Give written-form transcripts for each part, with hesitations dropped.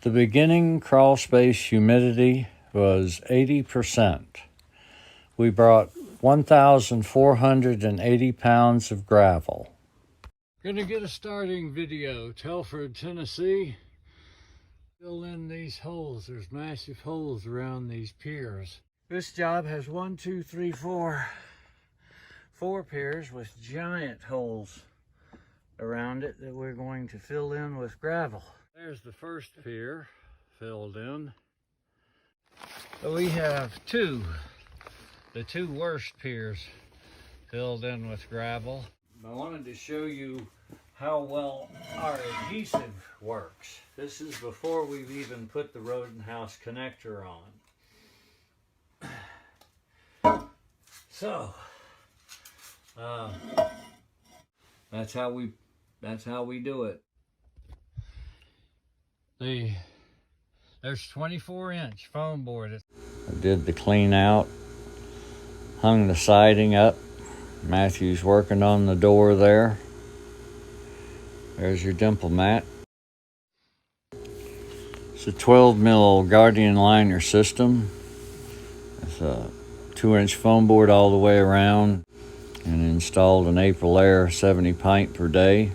The beginning crawl space humidity was 80%. We brought 1,480 pounds of gravel. Gonna get a starting video. Telford, Tennessee. Fill in these holes. There's massive holes around these piers. This job has 4 piers with giant holes around it that we're going to fill in with gravel. There's the first pier filled in. So we have the two worst piers filled in with gravel. I wanted to show you how well our adhesive works. This is before we've even put the rodent house connector on. So that's how we do it. There's 24-inch foam board. I did the clean out, hung the siding up. Matthew's working on the door there. There's your dimple mat. It's a 12 mil Guardian liner system. It's a 2-inch foam board all the way around, and installed an April 70 pint per day.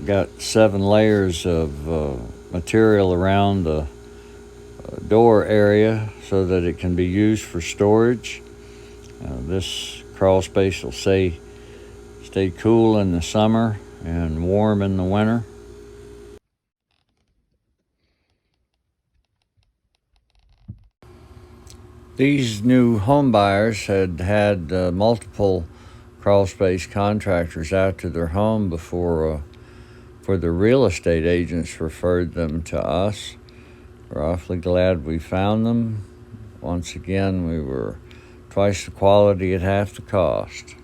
Got 7 layers of material around the door area so that it can be used for storage. This crawl space will stay cool in the summer and warm in the winter. These new home buyers had multiple crawl space contractors out to their home before the real estate agents referred them to us. We're awfully glad we found them. Once again, we were twice the quality at half the cost.